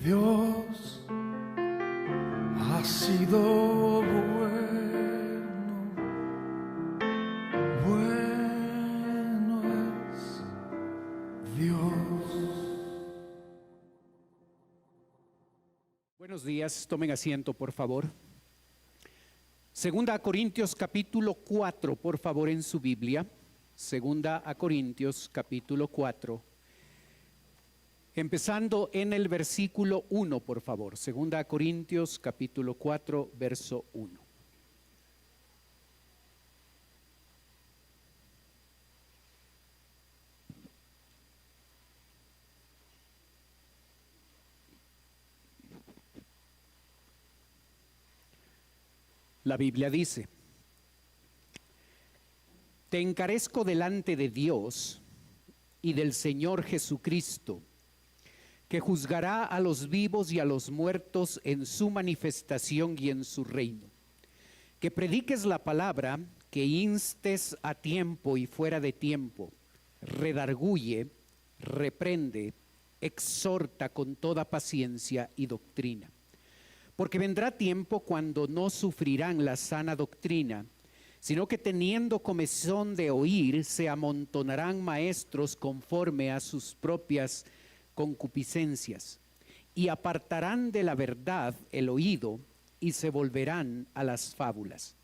Dios ha sido bueno, bueno es Dios. Buenos días, tomen asiento por favor. Segunda a Corintios capítulo 4, por favor, en su Biblia. Segunda a Corintios capítulo 4. Empezando en el versículo 1, por favor. Segunda a Corintios capítulo 4, verso 1. La Biblia dice: Te encarezco delante de Dios y del Señor Jesucristo, que juzgará a los vivos y a los muertos en su manifestación y en su reino. Que prediques la palabra, que instes a tiempo y fuera de tiempo, redarguye, reprende, exhorta con toda paciencia y doctrina. Porque vendrá tiempo cuando no sufrirán la sana doctrina, sino que teniendo comezón de oír, se amontonarán maestros conforme a sus propias concupiscencias, y apartarán de la verdad el oído, y se volverán a las fábulas.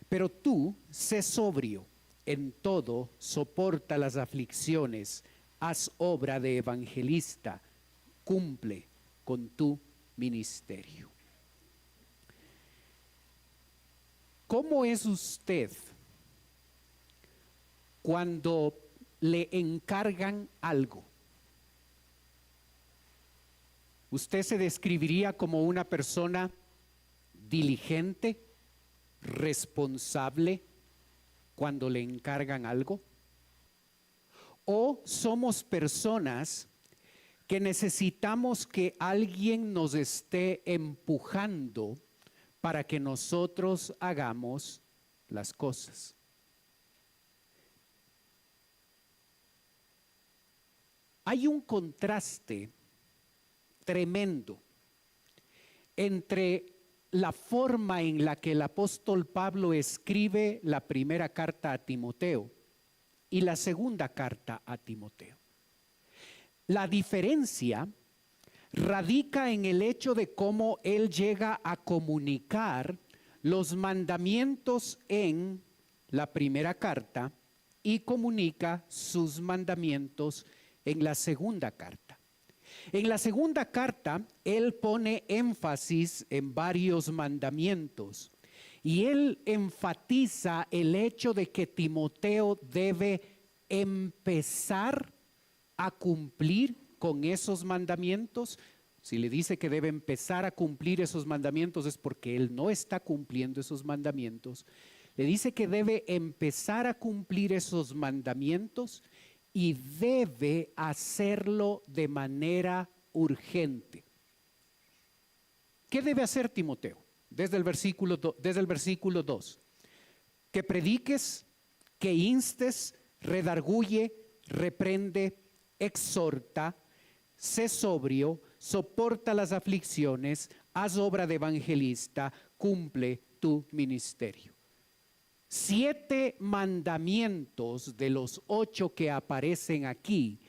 Pero tú, sé sobrio, en todo soporta las aflicciones, haz obra de evangelista, cumple con tu ministerio. ¿Cómo es usted cuando le encargan algo? ¿Usted se describiría como una persona diligente, responsable cuando le encargan algo? ¿O somos personas que necesitamos que alguien nos esté empujando para que nosotros hagamos las cosas? Hay un contraste tremendo entre la forma en la que el apóstol Pablo escribe la primera carta a Timoteo y la segunda carta a Timoteo. La diferencia radica en el hecho de cómo él llega a comunicar los mandamientos en la primera carta y comunica sus mandamientos en la segunda carta. En la segunda carta, él pone énfasis en varios mandamientos y él enfatiza el hecho de que Timoteo debe empezar a cumplir con esos mandamientos. Si le dice que debe empezar a cumplir esos mandamientos es porque él no está cumpliendo esos mandamientos. Le dice que debe empezar a cumplir esos mandamientos y debe hacerlo de manera urgente. ¿Qué debe hacer Timoteo? Desde el versículo 2. Que prediques, que instes, redarguye, reprende, exhorta, sé sobrio, soporta las aflicciones, haz obra de evangelista, cumple tu ministerio. 7 mandamientos de los 8 que aparecen aquí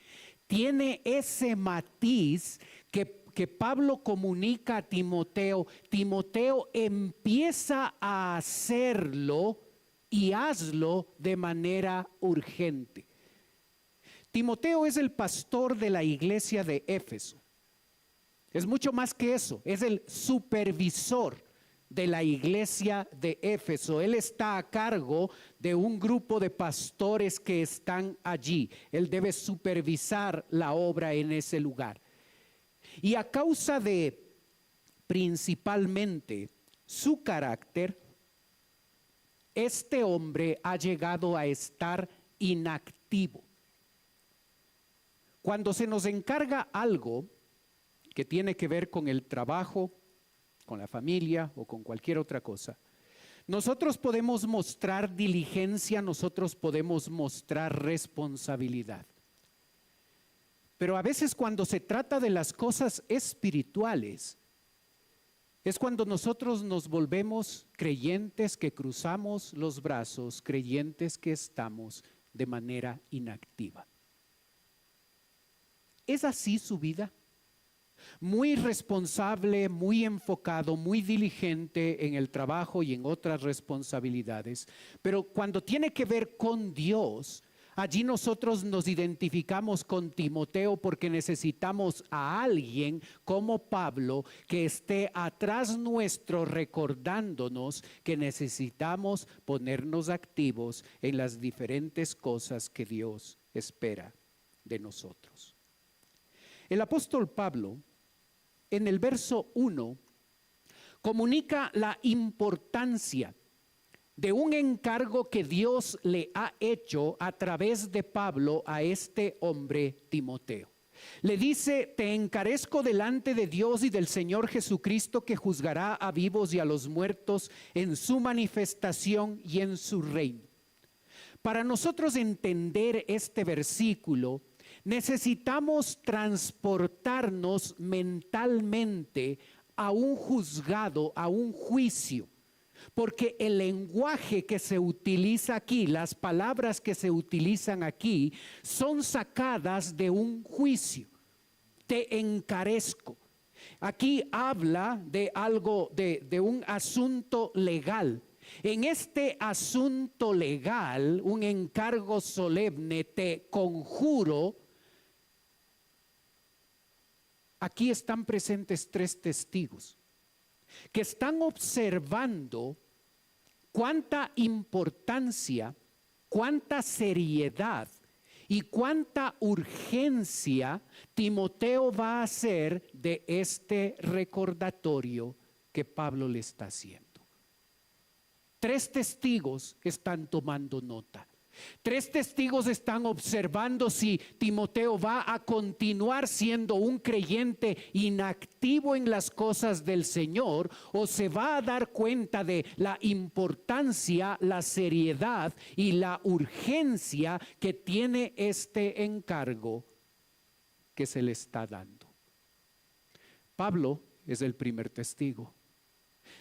tiene ese matiz que Pablo comunica a Timoteo. Timoteo, empieza a hacerlo y hazlo de manera urgente. Timoteo es el pastor de la iglesia de Éfeso. Es mucho más que eso, es el supervisor de la iglesia de Éfeso. Él está a cargo de un grupo de pastores que están allí. Él debe supervisar la obra en ese lugar. Y a causa de principalmente su carácter, este hombre ha llegado a estar inactivo. Cuando se nos encarga algo que tiene que ver con el trabajo, con la familia o con cualquier otra cosa, nosotros podemos mostrar diligencia, nosotros podemos mostrar responsabilidad. Pero a veces cuando se trata de las cosas espirituales, es cuando nosotros nos volvemos creyentes que cruzamos los brazos, creyentes que estamos de manera inactiva. ¿Es así su vida? Muy responsable, muy enfocado, muy diligente en el trabajo y en otras responsabilidades, pero cuando tiene que ver con Dios, allí nosotros nos identificamos con Timoteo porque necesitamos a alguien como Pablo que esté atrás nuestro recordándonos que necesitamos ponernos activos en las diferentes cosas que Dios espera de nosotros. El apóstol Pablo, en el verso 1, comunica la importancia de un encargo que Dios le ha hecho a través de Pablo a este hombre Timoteo. Le dice: te encarezco delante de Dios y del Señor Jesucristo, que juzgará a vivos y a los muertos en su manifestación y en su reino. Para nosotros entender este versículo, necesitamos transportarnos mentalmente a un juzgado, a un juicio. Porque el lenguaje que se utiliza aquí, las palabras que se utilizan aquí, son sacadas de un juicio. Te encarezco. Aquí habla de algo, de un asunto legal. En este asunto legal, un encargo solemne, te conjuro. Aquí están presentes 3 testigos que están observando cuánta importancia, cuánta seriedad y cuánta urgencia Timoteo va a hacer de este recordatorio que Pablo le está haciendo. 3 testigos están tomando nota. 3 testigos están observando si Timoteo va a continuar siendo un creyente inactivo en las cosas del Señor, o se va a dar cuenta de la importancia, la seriedad y la urgencia que tiene este encargo que se le está dando. Pablo es el primer testigo.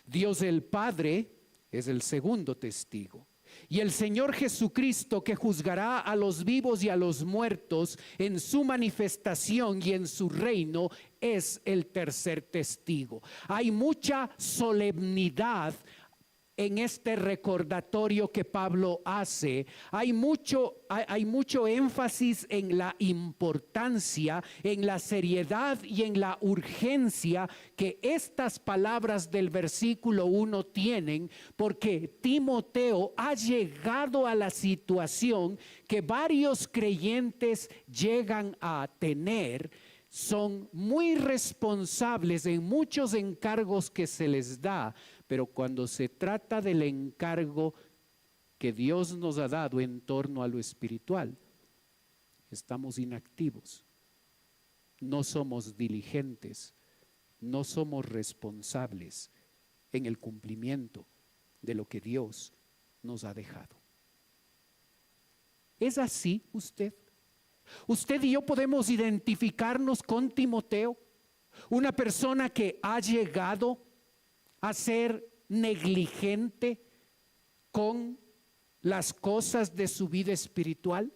Dios el Padre es el segundo testigo. Y el Señor Jesucristo, que juzgará a los vivos y a los muertos en su manifestación y en su reino, es el tercer testigo. Hay mucha solemnidad en este recordatorio que Pablo hace. Hay mucho énfasis en la importancia, en la seriedad y en la urgencia que estas palabras del versículo 1 tienen, porque Timoteo ha llegado a la situación que varios creyentes llegan a tener. Son muy responsables en muchos encargos que se les da, pero cuando se trata del encargo que Dios nos ha dado en torno a lo espiritual, estamos inactivos, no somos diligentes, no somos responsables en el cumplimiento de lo que Dios nos ha dejado. ¿Es así usted? Usted y yo podemos identificarnos con Timoteo, una persona que ha llegado a ser negligente con las cosas de su vida espiritual.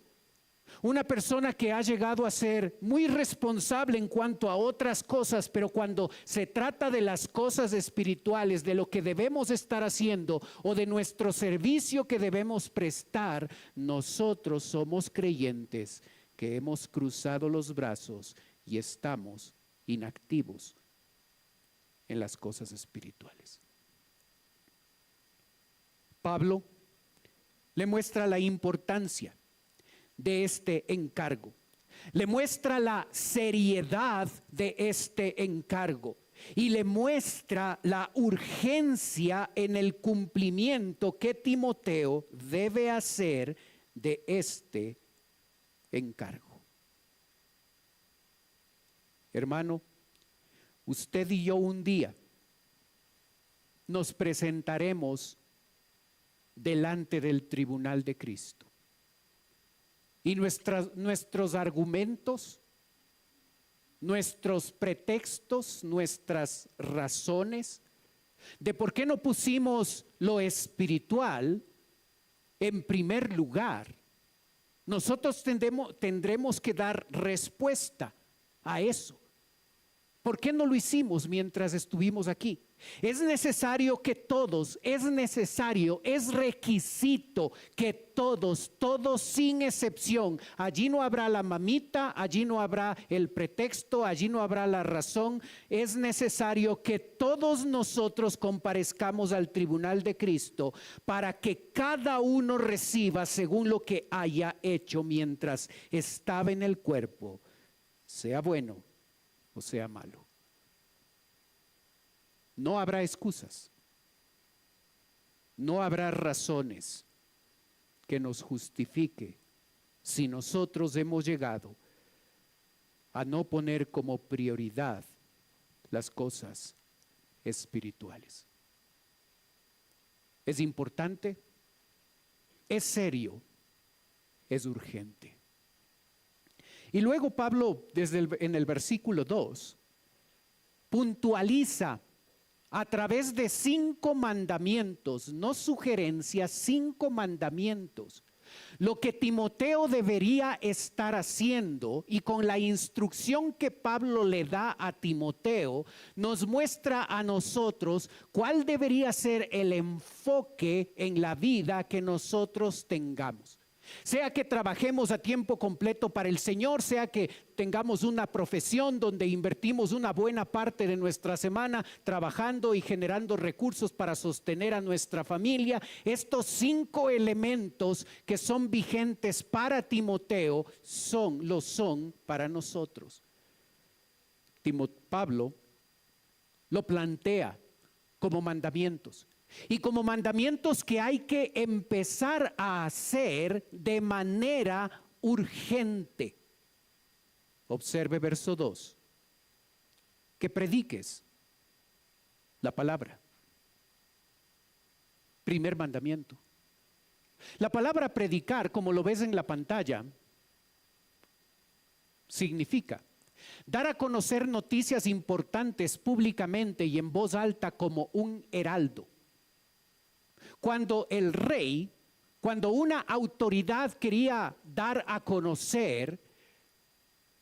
Una persona que ha llegado a ser muy responsable en cuanto a otras cosas, pero cuando se trata de las cosas espirituales, de lo que debemos estar haciendo o de nuestro servicio que debemos prestar, nosotros somos creyentes que hemos cruzado los brazos y estamos inactivos en las cosas espirituales. Pablo le muestra la importancia de este encargo, le muestra la seriedad de este encargo y le muestra la urgencia en el cumplimiento que Timoteo debe hacer de este encargo. Hermano, usted y yo un día nos presentaremos delante del tribunal de Cristo y nuestros argumentos, nuestros pretextos, nuestras razones de por qué no pusimos lo espiritual en primer lugar, nosotros tendremos que dar respuesta a eso. ¿Por qué no lo hicimos mientras estuvimos aquí? Es necesario que todos, es requisito que todos sin excepción, allí no habrá la mamita, allí no habrá el pretexto, allí no habrá la razón, es necesario que todos nosotros comparezcamos al tribunal de Cristo para que cada uno reciba según lo que haya hecho mientras estaba en el cuerpo, sea bueno o sea malo. No habrá excusas, no habrá razones que nos justifique si nosotros hemos llegado a no poner como prioridad las cosas espirituales. Es importante, es serio, es urgente. Y luego Pablo, en el versículo 2, puntualiza a través de 5 mandamientos, no sugerencias, 5 mandamientos, lo que Timoteo debería estar haciendo, y con la instrucción que Pablo le da a Timoteo, nos muestra a nosotros cuál debería ser el enfoque en la vida que nosotros tengamos. Sea que trabajemos a tiempo completo para el Señor, sea que tengamos una profesión donde invertimos una buena parte de nuestra semana trabajando y generando recursos para sostener a nuestra familia. Estos 5 elementos que son vigentes para Timoteo lo son para nosotros. Pablo lo plantea como mandamientos. Y como mandamientos que hay que empezar a hacer de manera urgente. Observe verso 2. Que prediques la palabra. Primer mandamiento. La palabra predicar, como lo ves en la pantalla, significa dar a conocer noticias importantes públicamente y en voz alta como un heraldo. Cuando una autoridad quería dar a conocer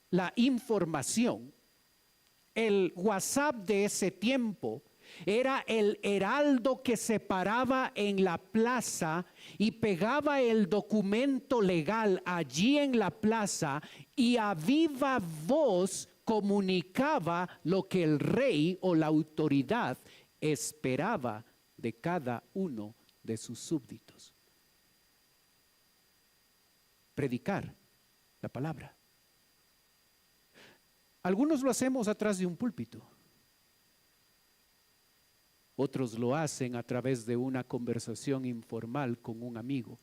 la información, el WhatsApp de ese tiempo era el heraldo que se paraba en la plaza y pegaba el documento legal allí en la plaza y a viva voz comunicaba lo que el rey o la autoridad esperaba de cada uno de sus súbditos. Predicar la palabra. Algunos lo hacemos atrás de un púlpito. Otros lo hacen a través de una conversación informal con un amigo.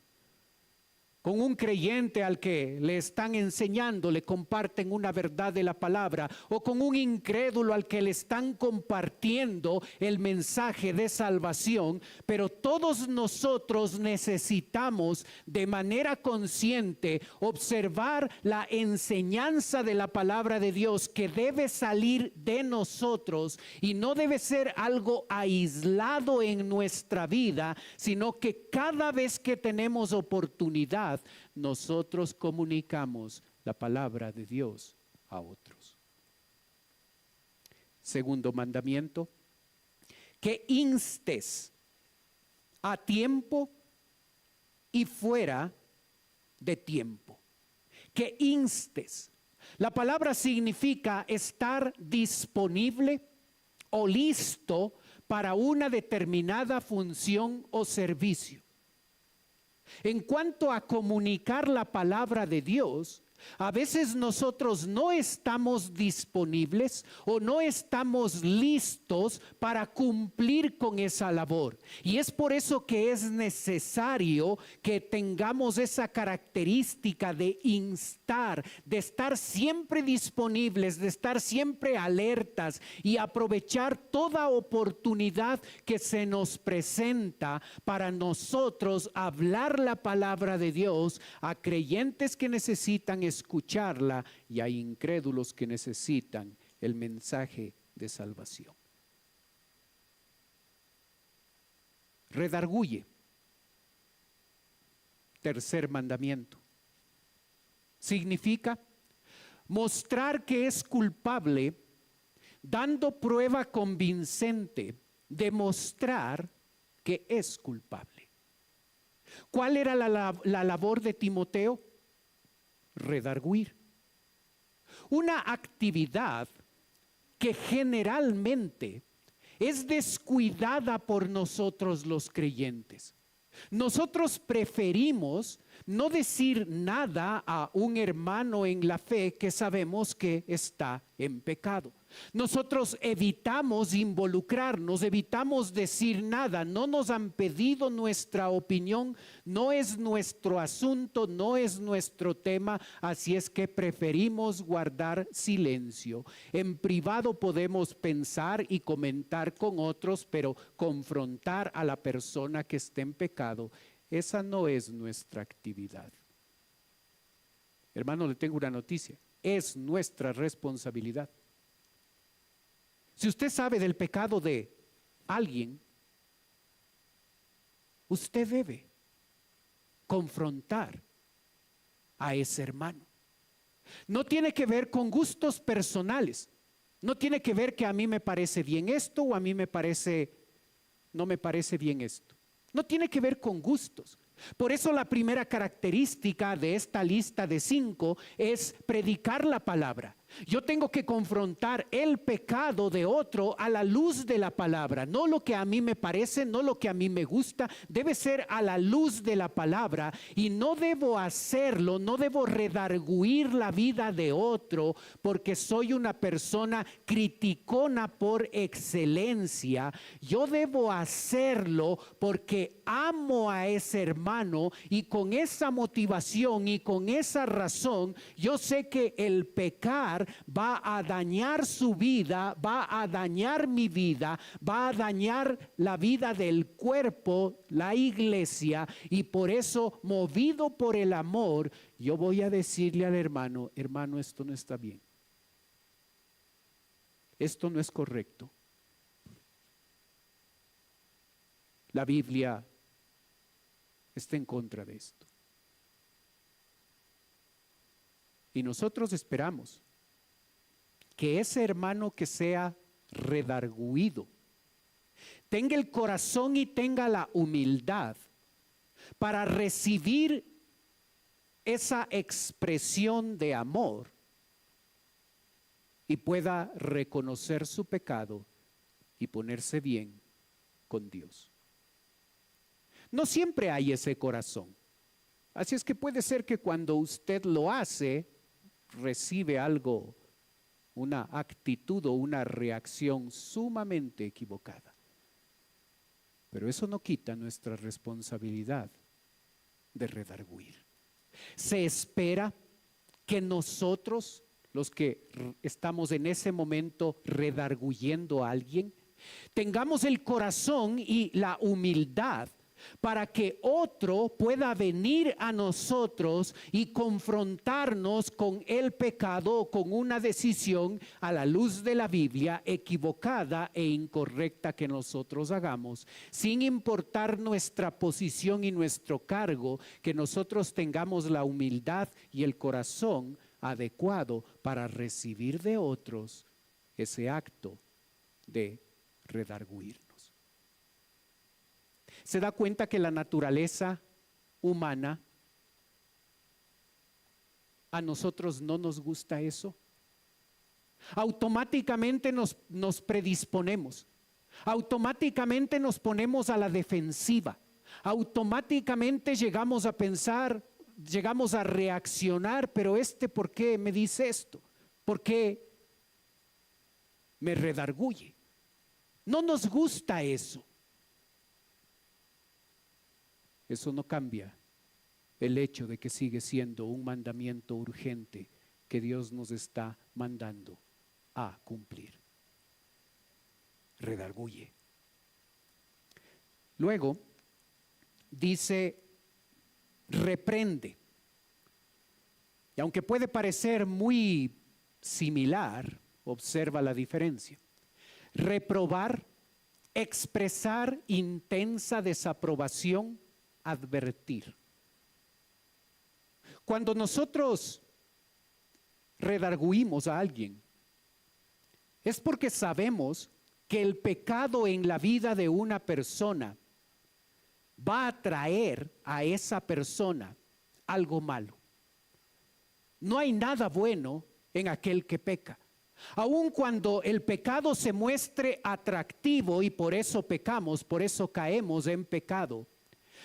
Con un creyente al que le están enseñando, le comparten una verdad de la palabra, o con un incrédulo al que le están compartiendo el mensaje de salvación. Pero todos nosotros necesitamos de manera consciente observar la enseñanza de la palabra de Dios que debe salir de nosotros y no debe ser algo aislado en nuestra vida, sino que cada vez que tenemos oportunidad, nosotros comunicamos la palabra de Dios a otros. Segundo mandamiento, que instes a tiempo y fuera de tiempo. Que instes. La palabra significa estar disponible o listo para una determinada función o servicio. En cuanto a comunicar la palabra de Dios, a veces nosotros no estamos disponibles o no estamos listos para cumplir con esa labor. Y es por eso que es necesario que tengamos esa característica de instar, de estar siempre disponibles, de estar siempre alertas y aprovechar toda oportunidad que se nos presenta para nosotros hablar la palabra de Dios a creyentes que necesitan escucharla y hay incrédulos que necesitan el mensaje de salvación. Redarguye. Tercer mandamiento. Significa mostrar que es culpable, dando prueba convincente de mostrar que es culpable. ¿Cuál era la labor de Timoteo? Redarguir. Una actividad que generalmente es descuidada por nosotros los creyentes. Nosotros preferimos no decir nada a un hermano en la fe que sabemos que está en pecado. Nosotros evitamos involucrarnos, evitamos decir nada. No nos han pedido nuestra opinión, no es nuestro asunto, no es nuestro tema, así es que preferimos guardar silencio. En privado podemos pensar y comentar con otros, pero confrontar a la persona que está en pecado, esa no es nuestra actividad. Hermano, le tengo una noticia, es nuestra responsabilidad. Si usted sabe del pecado de alguien, usted debe confrontar a ese hermano. No tiene que ver con gustos personales. No tiene que ver que a mí me parece bien esto o a mí no me parece bien esto. No tiene que ver con gustos. Por eso la primera característica de esta lista de 5 es predicar la palabra. Yo tengo que confrontar el pecado de otro a la luz de la palabra, no lo que a mí me parece, no lo que a mí me gusta, debe ser a la luz de la palabra y no debo hacerlo, no debo redarguir la vida de otro porque soy una persona criticona por excelencia. Yo debo hacerlo porque amo a ese hermano y con esa motivación y con esa razón yo sé que el pecar va a dañar su vida, va a dañar mi vida, va a dañar la vida del cuerpo, la iglesia, y por eso, movido por el amor, yo voy a decirle al hermano, hermano, esto no está bien. Esto no es correcto. La Biblia está en contra de esto. Y nosotros esperamos que ese hermano que sea redarguido tenga el corazón y tenga la humildad para recibir esa expresión de amor y pueda reconocer su pecado y ponerse bien con Dios. No siempre hay ese corazón. Así es que puede ser que cuando usted lo hace, recibe algo, una actitud o una reacción sumamente equivocada. Pero eso no quita nuestra responsabilidad de redarguir. Se espera que nosotros, los que estamos en ese momento redarguyendo a alguien, tengamos el corazón y la humildad para que otro pueda venir a nosotros y confrontarnos con el pecado o con una decisión a la luz de la Biblia equivocada e incorrecta que nosotros hagamos, sin importar nuestra posición y nuestro cargo, que nosotros tengamos la humildad y el corazón adecuado para recibir de otros ese acto de redarguirnos. Se da cuenta que la naturaleza humana, a nosotros no nos gusta eso. Automáticamente nos predisponemos, automáticamente nos ponemos a la defensiva, automáticamente llegamos a pensar, llegamos a reaccionar, pero ¿por qué me dice esto? ¿Por qué me redarguye? No nos gusta eso. Eso no cambia el hecho de que sigue siendo un mandamiento urgente que Dios nos está mandando a cumplir. Redarguye. Luego dice, reprende. Y aunque puede parecer muy similar, observa la diferencia. Reprobar, expresar intensa desaprobación, advertir. Cuando nosotros redarguimos a alguien, es porque sabemos que el pecado en la vida de una persona va a traer a esa persona algo malo. No hay nada bueno en aquel que peca. Aun cuando el pecado se muestre atractivo y por eso pecamos, por eso caemos en pecado,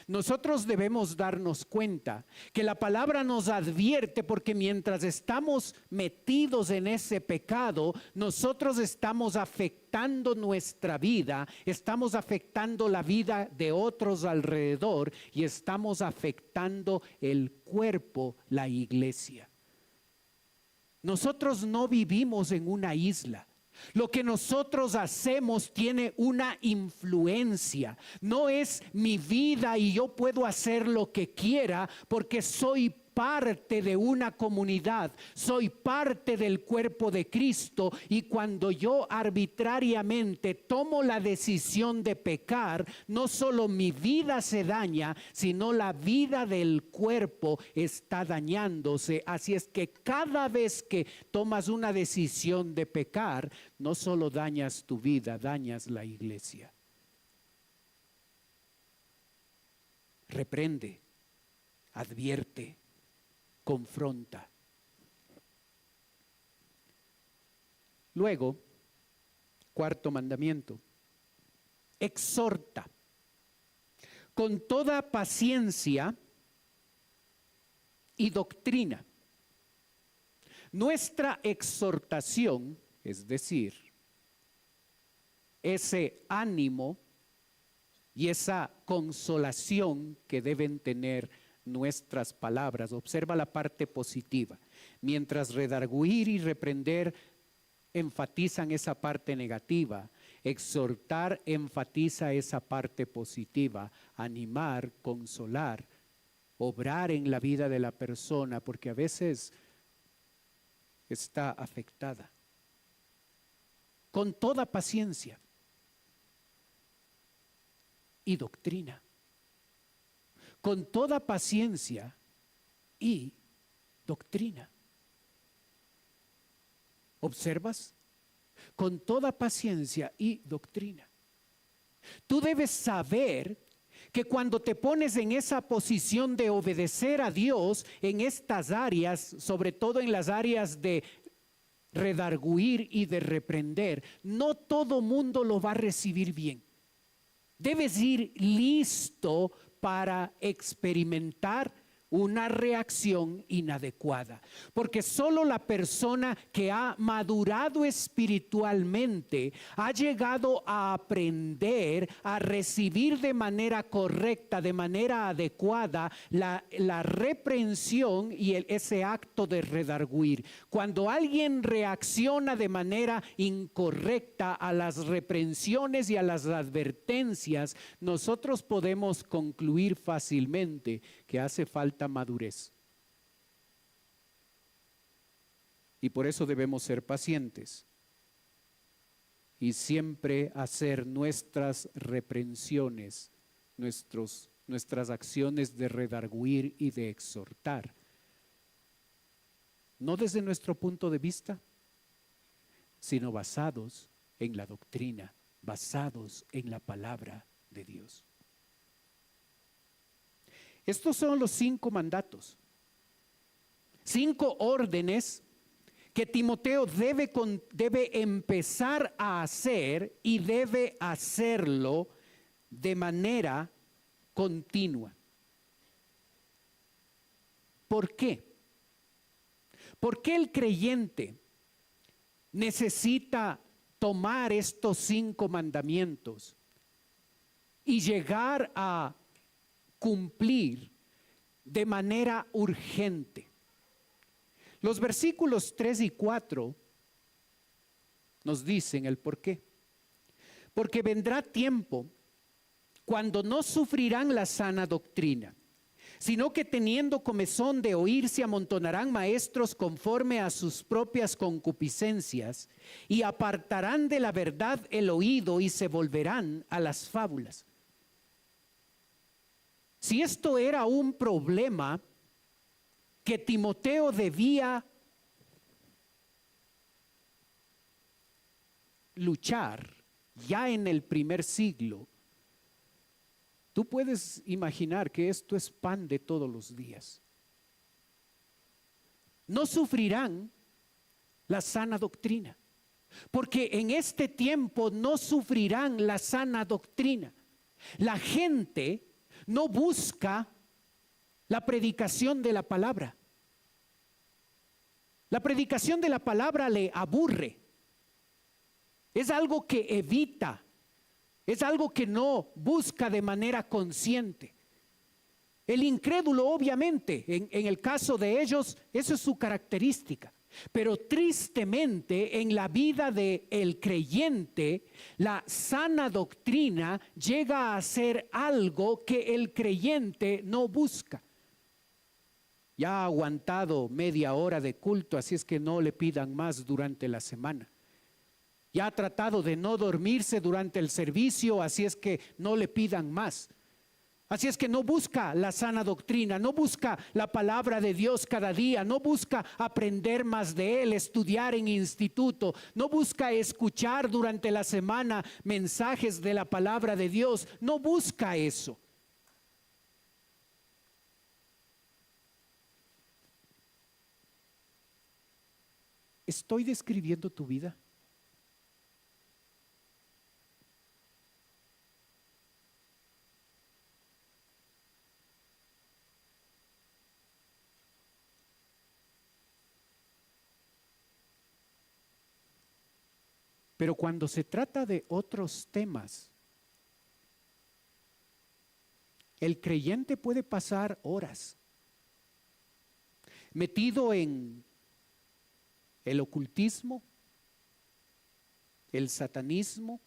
nosotros debemos darnos cuenta que la palabra nos advierte, porque mientras estamos metidos en ese pecado, nosotros estamos afectando nuestra vida, estamos afectando la vida de otros alrededor y estamos afectando el cuerpo, la iglesia. Nosotros no vivimos en una isla. Lo que nosotros hacemos tiene una influencia. No es mi vida y yo puedo hacer lo que quiera porque soy parte de una comunidad, soy parte del cuerpo de Cristo, y cuando yo arbitrariamente tomo la decisión de pecar, no solo mi vida se daña, sino la vida del cuerpo está dañándose. Así es que cada vez que tomas una decisión de pecar, no solo dañas tu vida, dañas la iglesia. Reprende, advierte, confronta. Luego, cuarto mandamiento, exhorta con toda paciencia y doctrina. Nuestra exhortación, es decir, ese ánimo y esa consolación que deben tener nuestras palabras. Observa la parte positiva. Mientras redarguir y reprender enfatizan esa parte negativa, exhortar enfatiza esa parte positiva. Animar, consolar, obrar en la vida de la persona, porque a veces está afectada. Con toda paciencia y doctrina. Con toda paciencia y doctrina. ¿Observas? Con toda paciencia y doctrina. Tú debes saber que cuando te pones en esa posición de obedecer a Dios en estas áreas, sobre todo en las áreas de redarguir y de reprender, no todo mundo lo va a recibir bien. Debes ir listo para experimentar una reacción inadecuada, porque solo la persona que ha madurado espiritualmente ha llegado a aprender a recibir de manera correcta, de manera adecuada la reprensión y ese acto de redarguir. Cuando alguien reacciona de manera incorrecta a las reprensiones y a las advertencias, nosotros podemos concluir fácilmente que hace falta madurez. Y por eso debemos ser pacientes y siempre hacer nuestras reprensiones, nuestras acciones de redarguir y de exhortar, no desde nuestro punto de vista, sino basados en la doctrina, basados en la palabra de Dios. Estos son los 5 mandatos, 5 órdenes que Timoteo debe empezar a hacer y debe hacerlo de manera continua. ¿Por qué? ¿Por qué el creyente necesita tomar estos 5 mandamientos y llegar a cumplir de manera urgente? Los versículos 3 y 4 nos dicen el por qué. Porque vendrá tiempo cuando no sufrirán la sana doctrina, sino que teniendo comezón de oír se amontonarán maestros conforme a sus propias concupiscencias y apartarán de la verdad el oído y se volverán a las fábulas. Si esto era un problema que Timoteo debía luchar ya en el primer siglo, tú puedes imaginar que esto es pan de todos los días. No sufrirán la sana doctrina, porque en este tiempo no sufrirán la sana doctrina. La gente no busca la predicación de la palabra. La predicación de la palabra le aburre. Es algo que evita. Es algo que no busca de manera consciente. El incrédulo, obviamente, en el caso de ellos, eso es su característica. Pero tristemente, en la vida del creyente, la sana doctrina llega a ser algo que el creyente no busca. Ya ha aguantado media hora de culto, así es que no le pidan más durante la semana. Ya ha tratado de no dormirse durante el servicio, así es que no le pidan más. Así es que no busca la sana doctrina, no busca la palabra de Dios cada día, no busca aprender más de Él, estudiar en instituto, no busca escuchar durante la semana mensajes de la palabra de Dios, no busca eso. ¿Estoy describiendo tu vida? Pero cuando se trata de otros temas, el creyente puede pasar horas metido en el ocultismo, el satanismo,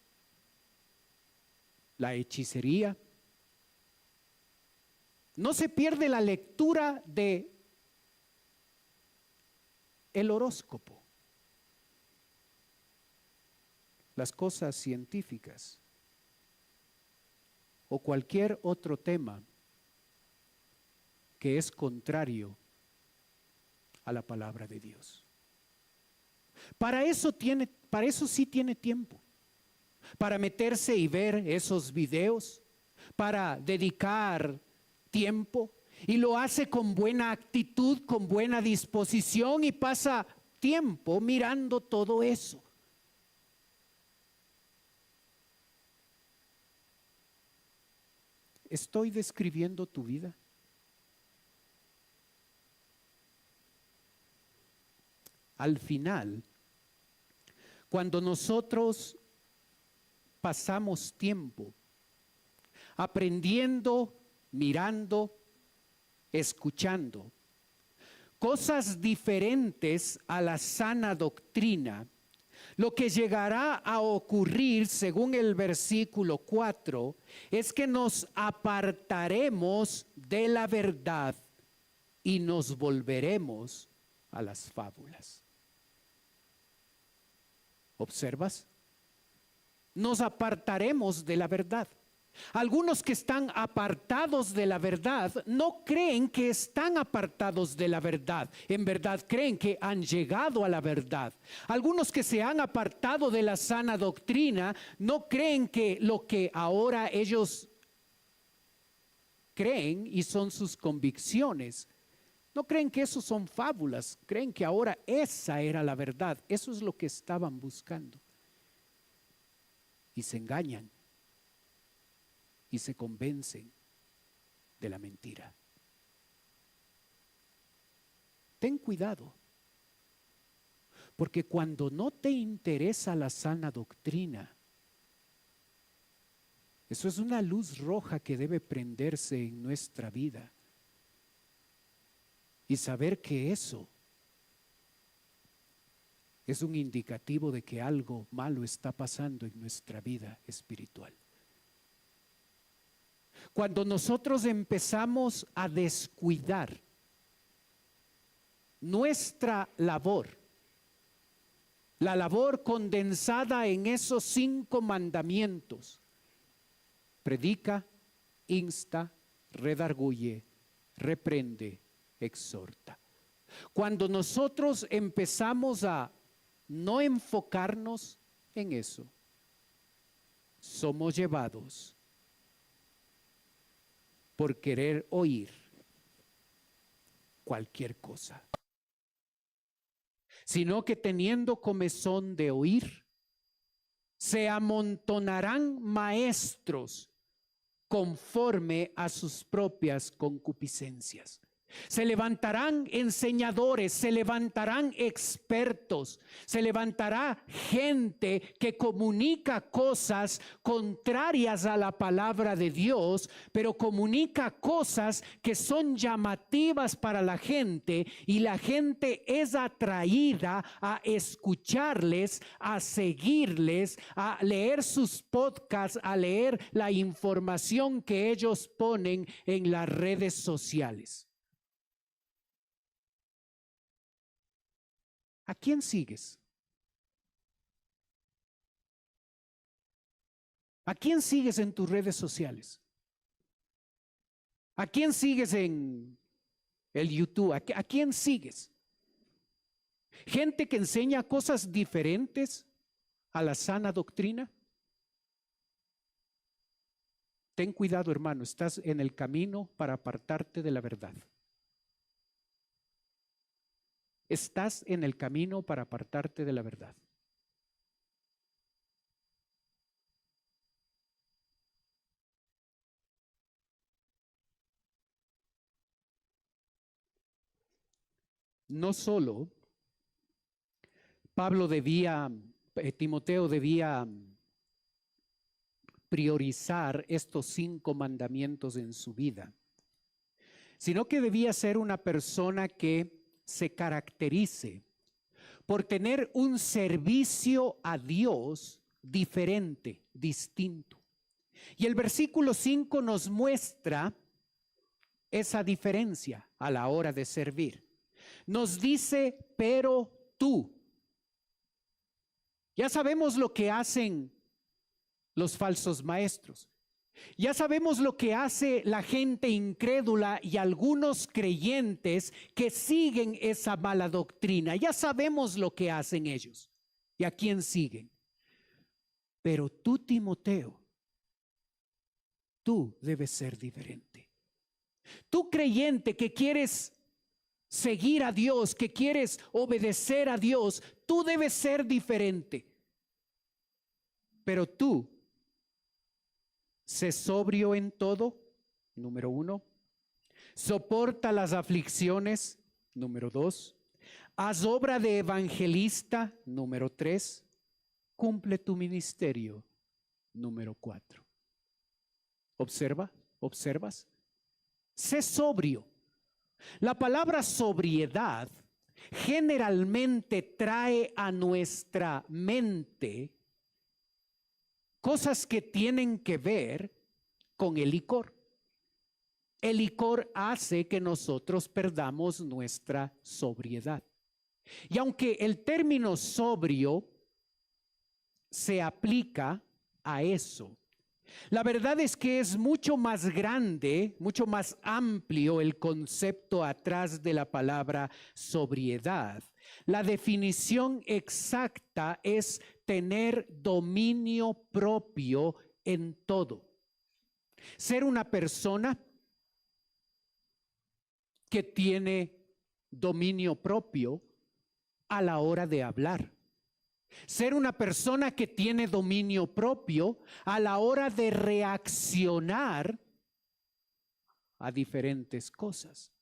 la hechicería. No se pierde la lectura de el horóscopo, las cosas científicas o cualquier otro tema que es contrario a la palabra de Dios. Para eso sí tiene tiempo, para meterse y ver esos videos, para dedicar tiempo, y lo hace con buena actitud, con buena disposición, y pasa tiempo mirando todo eso. ¿Estoy describiendo tu vida? Al final, cuando nosotros pasamos tiempo aprendiendo, mirando, escuchando cosas diferentes a la sana doctrina, lo que llegará a ocurrir, según el versículo 4, es que nos apartaremos de la verdad y nos volveremos a las fábulas. ¿Observas? Nos apartaremos de la verdad. Algunos que están apartados de la verdad no creen que están apartados de la verdad. En verdad creen que han llegado a la verdad. Algunos que se han apartado de la sana doctrina no creen que lo que ahora ellos creen y son sus convicciones, no creen que eso son fábulas, creen que ahora esa era la verdad. Eso es lo que estaban buscando. Y se engañan. Y se convencen de la mentira. Ten cuidado, porque cuando no te interesa la sana doctrina, eso es una luz roja que debe prenderse en nuestra vida y saber que eso es un indicativo de que algo malo está pasando en nuestra vida espiritual. Cuando nosotros empezamos a descuidar nuestra labor, la labor condensada en esos 5 mandamientos: predica, insta, redarguye, reprende, exhorta. Cuando nosotros empezamos a no enfocarnos en eso, somos llevados por querer oír cualquier cosa, sino que teniendo comezón de oír, se amontonarán maestros conforme a sus propias concupiscencias. Se levantarán enseñadores, se levantarán expertos, se levantará gente que comunica cosas contrarias a la palabra de Dios, pero comunica cosas que son llamativas para la gente, y la gente es atraída a escucharles, a seguirles, a leer sus podcasts, a leer la información que ellos ponen en las redes sociales. ¿A quién sigues? ¿A quién sigues en tus redes sociales? ¿A quién sigues en el YouTube? ¿A quién sigues? ¿Gente que enseña cosas diferentes a la sana doctrina? Ten cuidado, hermano, estás en el camino para apartarte de la verdad. Estás en el camino para apartarte de la verdad. No solo Timoteo debía priorizar estos 5 mandamientos en su vida, sino que debía ser una persona que se caracterice por tener un servicio a Dios diferente, distinto. Y el versículo 5 nos muestra esa diferencia a la hora de servir. Nos dice, pero tú. Ya sabemos lo que hacen los falsos maestros. Ya sabemos lo que hace la gente incrédula y algunos creyentes que siguen esa mala doctrina. Ya sabemos lo que hacen ellos y a quién siguen. Pero tú, Timoteo, tú debes ser diferente. Tú, creyente que quieres seguir a Dios, que quieres obedecer a Dios, tú debes ser diferente. Pero tú, sé sobrio en todo, número 1. Soporta las aflicciones, número 2. Haz obra de evangelista, número 3. Cumple tu ministerio, número 4. ¿Observas? Sé sobrio. La palabra sobriedad generalmente trae a nuestra mente cosas que tienen que ver con el licor. El licor hace que nosotros perdamos nuestra sobriedad. Y aunque el término sobrio se aplica a eso, la verdad es que es mucho más grande, mucho más amplio el concepto atrás de la palabra sobriedad. La definición exacta es tener dominio propio en todo. Ser una persona que tiene dominio propio a la hora de hablar. Ser una persona que tiene dominio propio a la hora de reaccionar a diferentes cosas.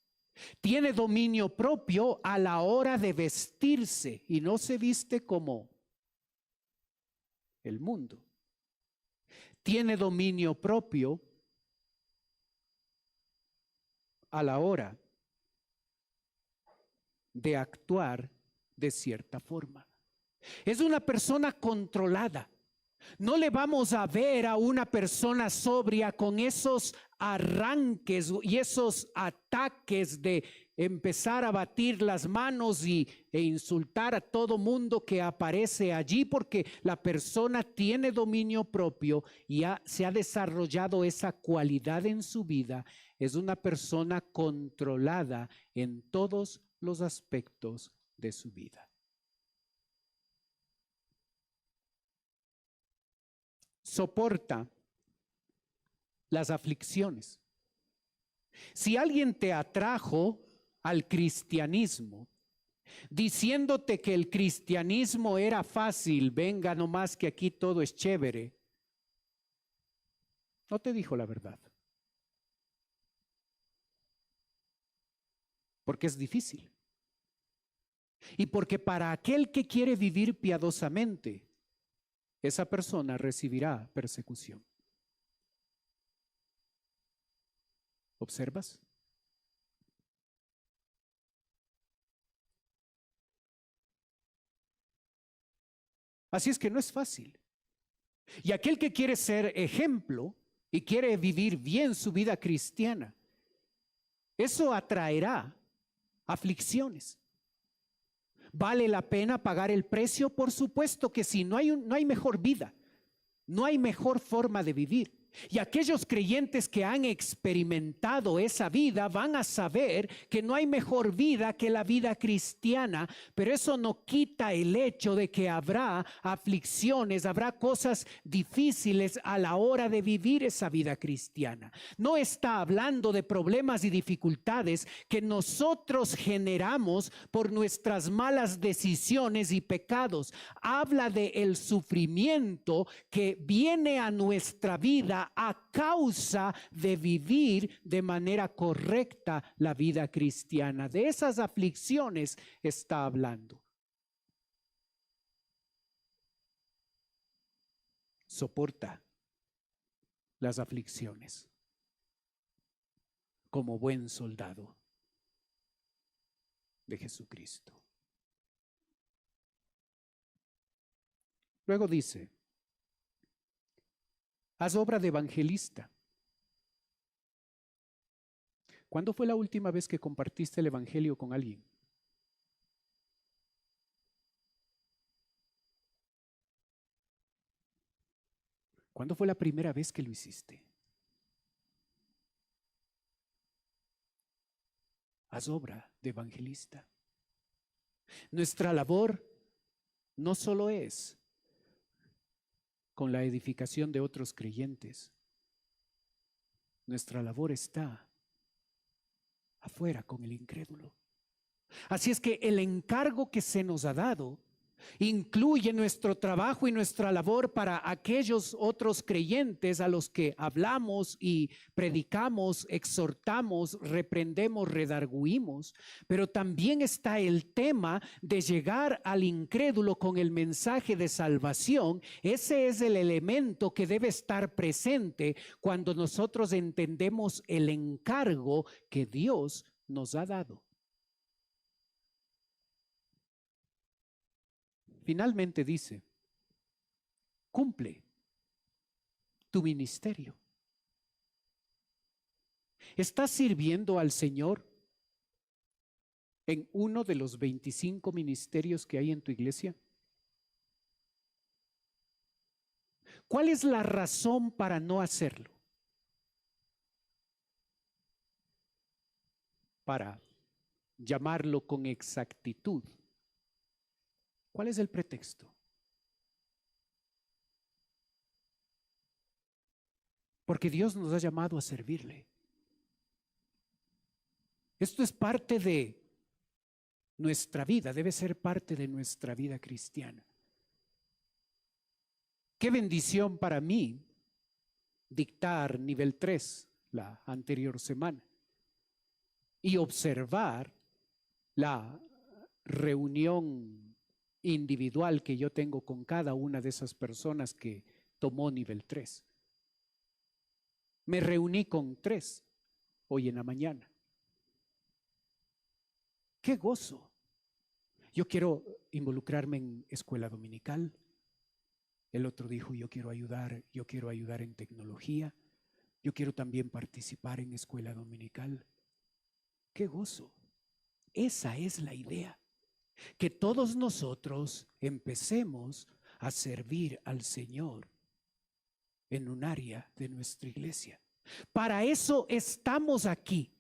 Tiene dominio propio a la hora de vestirse y no se viste como el mundo. Tiene dominio propio a la hora de actuar de cierta forma. Es una persona controlada. No le vamos a ver a una persona sobria con esos arranques y esos ataques de empezar a batir las manos e insultar a todo mundo que aparece allí, porque la persona tiene dominio propio y se ha desarrollado esa cualidad en su vida. Es una persona controlada en todos los aspectos de su vida. Soporta las aflicciones. Si alguien te atrajo al cristianismo diciéndote que el cristianismo era fácil, venga nomás que aquí todo es chévere, no te dijo la verdad. Porque es difícil. Y porque para aquel que quiere vivir piadosamente, esa persona recibirá persecución. ¿Observas? Así es que no es fácil. Y aquel que quiere ser ejemplo y quiere vivir bien su vida cristiana, eso atraerá aflicciones. ¿Vale la pena pagar el precio? Por supuesto que sí. No hay mejor vida, no hay mejor forma de vivir. Y aquellos creyentes que han experimentado esa vida van a saber que no hay mejor vida que la vida cristiana, pero eso no quita el hecho de que habrá aflicciones, habrá cosas difíciles a la hora de vivir esa vida cristiana. No está hablando de problemas y dificultades que nosotros generamos por nuestras malas decisiones y pecados. Habla de el sufrimiento que viene a nuestra vida a causa de vivir de manera correcta la vida cristiana. De esas aflicciones está hablando. Soporta las aflicciones como buen soldado de Jesucristo. Luego dice: haz obra de evangelista. ¿Cuándo fue la última vez que compartiste el evangelio con alguien? ¿Cuándo fue la primera vez que lo hiciste? Haz obra de evangelista. Nuestra labor no solo es con la edificación de otros creyentes. Nuestra labor está afuera con el incrédulo. Así es que el encargo que se nos ha dado incluye nuestro trabajo y nuestra labor para aquellos otros creyentes a los que hablamos y predicamos, exhortamos, reprendemos, redarguimos, pero también está el tema de llegar al incrédulo con el mensaje de salvación. Ese es el elemento que debe estar presente cuando nosotros entendemos el encargo que Dios nos ha dado. Finalmente dice: cumple tu ministerio. ¿Estás sirviendo al Señor en uno de los 25 ministerios que hay en tu iglesia? ¿Cuál es la razón para no hacerlo? Para llamarlo con exactitud, ¿cuál es el pretexto? Porque Dios nos ha llamado a servirle. Esto es parte de nuestra vida, debe ser parte de nuestra vida cristiana. Qué bendición para mí dictar nivel 3 la anterior semana y observar la reunión individual que yo tengo con cada una de esas personas que tomó nivel 3. Me reuní con 3 hoy en la mañana. ¡Qué gozo! Yo quiero involucrarme en escuela dominical. El otro dijo, yo quiero ayudar en tecnología, yo quiero también participar en escuela dominical. ¡Qué gozo! Esa es la idea, que todos nosotros empecemos a servir al Señor en un área de nuestra iglesia. Para eso estamos aquí.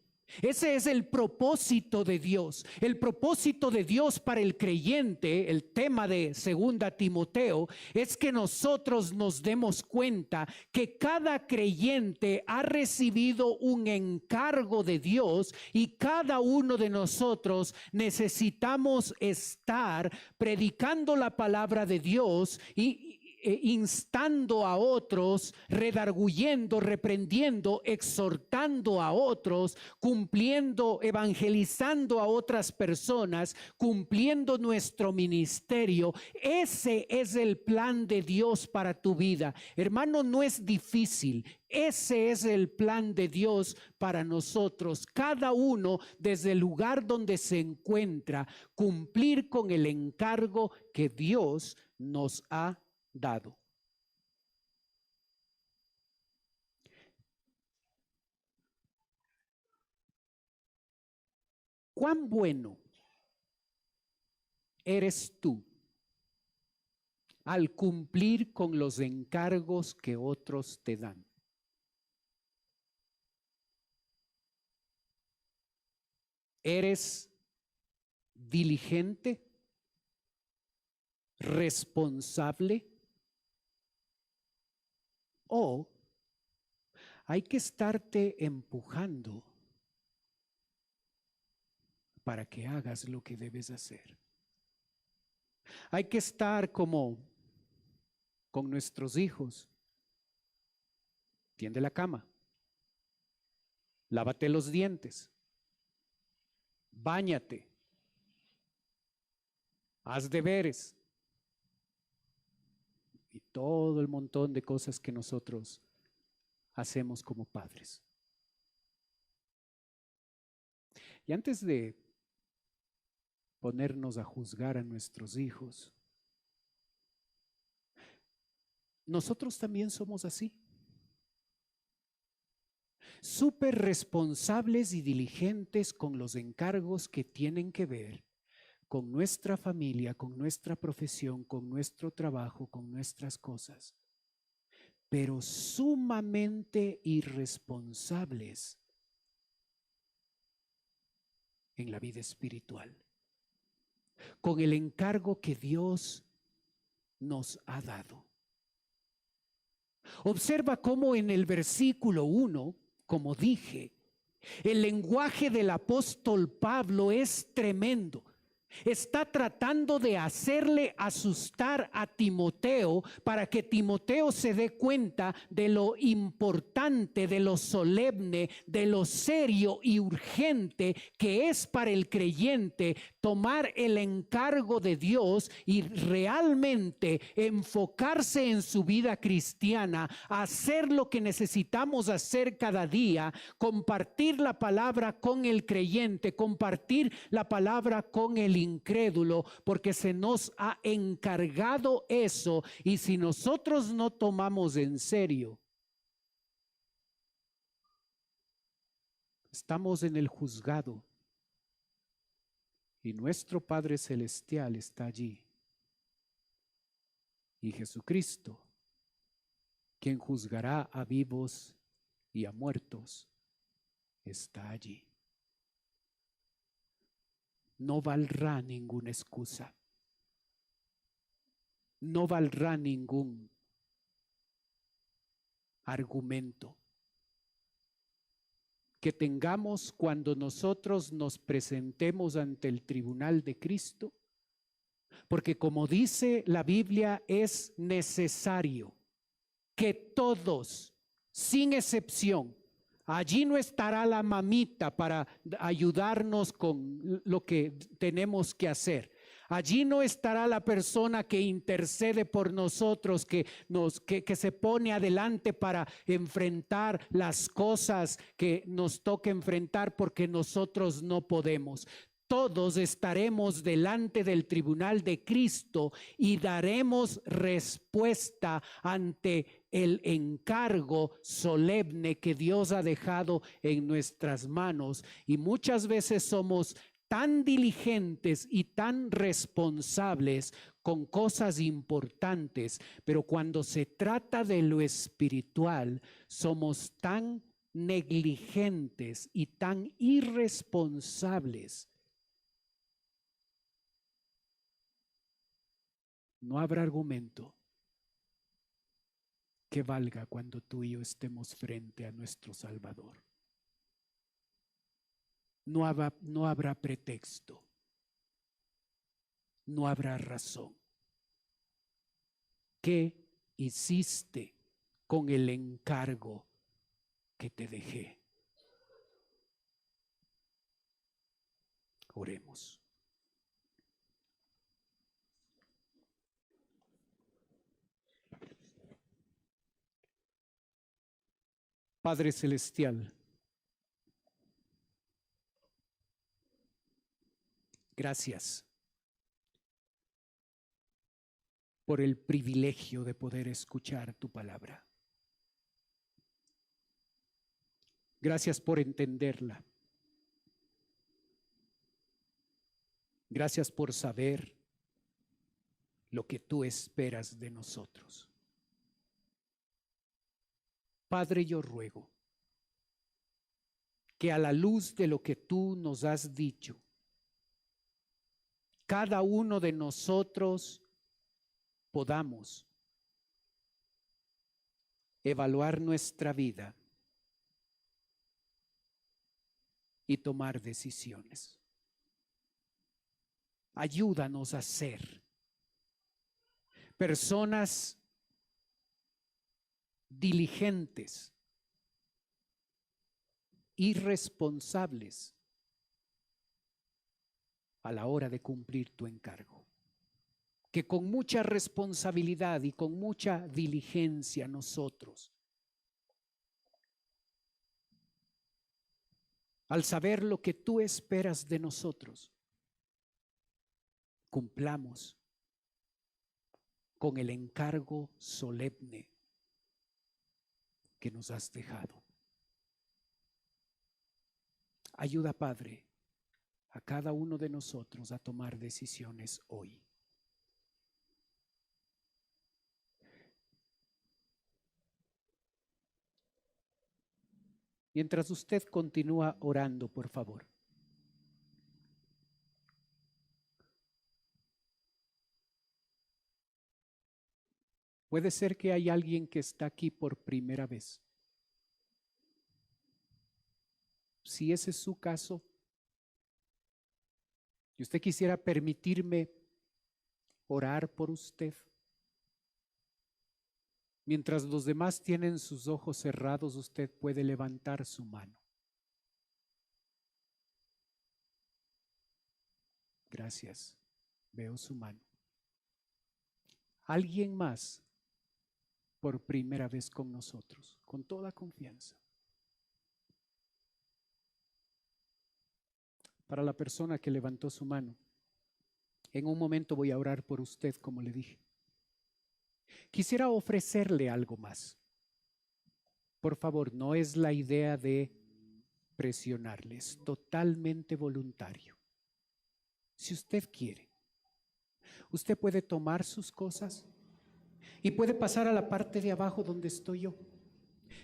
Ese es el propósito de Dios. El propósito de Dios para el creyente, el tema de 2 Timoteo, es que nosotros nos demos cuenta que cada creyente ha recibido un encargo de Dios y cada uno de nosotros necesitamos estar predicando la palabra de Dios y instando a otros, redarguyendo, reprendiendo, exhortando a otros, cumpliendo, evangelizando a otras personas, cumpliendo nuestro ministerio. Ese es el plan de Dios para tu vida. Hermano, no es difícil. Ese es el plan de Dios para nosotros, cada uno desde el lugar donde se encuentra, cumplir con el encargo que Dios nos ha dado. ¿Cuán bueno eres tú al cumplir con los encargos que otros te dan? ¿Eres diligente, responsable? ¿O hay que estarte empujando para que hagas lo que debes hacer? Hay que estar como con nuestros hijos. Tiende la cama, lávate los dientes, báñate, haz deberes y todo el montón de cosas que nosotros hacemos como padres. Y antes de ponernos a juzgar a nuestros hijos, nosotros también somos así. Súper responsables y diligentes con los encargos que tienen que ver con nuestra familia, con nuestra profesión, con nuestro trabajo, con nuestras cosas, pero sumamente irresponsables en la vida espiritual, con el encargo que Dios nos ha dado. Observa cómo en el versículo 1, como dije, el lenguaje del apóstol Pablo es tremendo. Está tratando de hacerle asustar a Timoteo para que Timoteo se dé cuenta de lo importante, de lo solemne, de lo serio y urgente que es para el creyente tomar el encargo de Dios y realmente enfocarse en su vida cristiana, hacer lo que necesitamos hacer cada día, compartir la palabra con el creyente, compartir la palabra con el incrédulo, porque se nos ha encargado eso, y si nosotros no tomamos en serio, estamos en el juzgado y nuestro Padre Celestial está allí, y Jesucristo, quien juzgará a vivos y a muertos, está allí. No valdrá ninguna excusa. No valdrá ningún argumento que tengamos cuando nosotros nos presentemos ante el tribunal de Cristo, porque como dice la Biblia, es necesario que todos, sin excepción, allí no estará la mamita para ayudarnos con lo que tenemos que hacer. Allí no estará la persona que intercede por nosotros, que se pone adelante para enfrentar las cosas que nos toca enfrentar porque nosotros no podemos. todos estaremos delante del tribunal de Cristo y daremos respuesta ante el encargo solemne que Dios ha dejado en nuestras manos. Y muchas veces somos tan diligentes y tan responsables con cosas importantes, pero cuando se trata de lo espiritual, somos tan negligentes y tan irresponsables. No habrá argumento que valga cuando tú y yo estemos frente a nuestro Salvador. No habrá pretexto. No habrá razón. ¿Qué hiciste con el encargo que te dejé? Oremos. Padre Celestial, gracias por el privilegio de poder escuchar tu palabra. Gracias por entenderla. Gracias por saber lo que tú esperas de nosotros. Padre, yo ruego que a la luz de lo que tú nos has dicho, cada uno de nosotros podamos evaluar nuestra vida y tomar decisiones. Ayúdanos a ser personas diligentes, irresponsables a la hora de cumplir tu encargo. Que con mucha responsabilidad y con mucha diligencia nosotros, al saber lo que tú esperas de nosotros, cumplamos con el encargo solemne que nos has dejado. Ayuda, Padre, a cada uno de nosotros a tomar decisiones hoy. Mientras usted continúa orando, por favor. Puede ser que hay alguien que está aquí por primera vez. Si ese es su caso, y usted quisiera permitirme orar por usted, mientras los demás tienen sus ojos cerrados, usted puede levantar su mano. Gracias. Veo su mano. ¿Alguien más por primera vez con nosotros? Con toda confianza. Para la persona que levantó su mano, en un momento voy a orar por usted, como le dije. Quisiera ofrecerle algo más. Por favor, no es la idea de presionarle, es totalmente voluntario. Si usted quiere, usted puede tomar sus cosas y puede pasar a la parte de abajo donde estoy yo.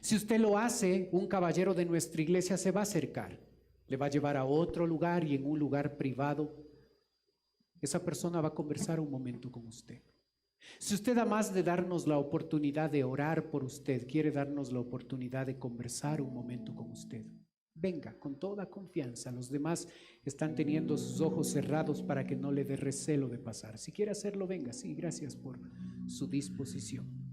Si usted lo hace, un caballero de nuestra iglesia se va a acercar, le va a llevar a otro lugar y en un lugar privado, esa persona va a conversar un momento con usted. Si usted, además de darnos la oportunidad de orar por usted, quiere darnos la oportunidad de conversar un momento con usted, venga con toda confianza. Los demás están teniendo sus ojos cerrados para que no le dé recelo de pasar. Si quiere hacerlo, venga. Sí, gracias por su disposición.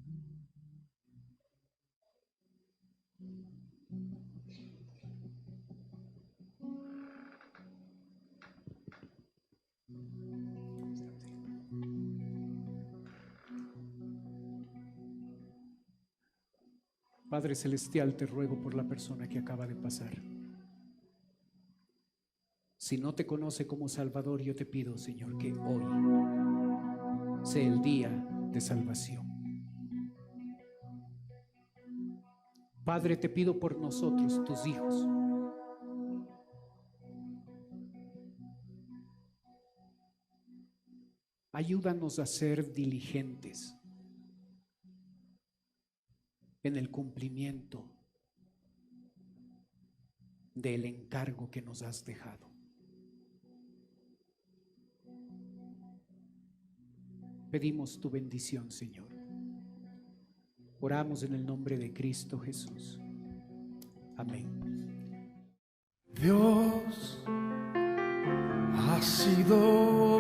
Padre Celestial, te ruego por la persona que acaba de pasar. Si no te conoce como Salvador, yo te pido, Señor, que hoy sea el día de salvación. Padre, te pido por nosotros, tus hijos. Ayúdanos a ser diligentes en el cumplimiento del encargo que nos has dejado. Pedimos tu bendición, Señor. Oramos en el nombre de Cristo Jesús. Amén. Dios ha sido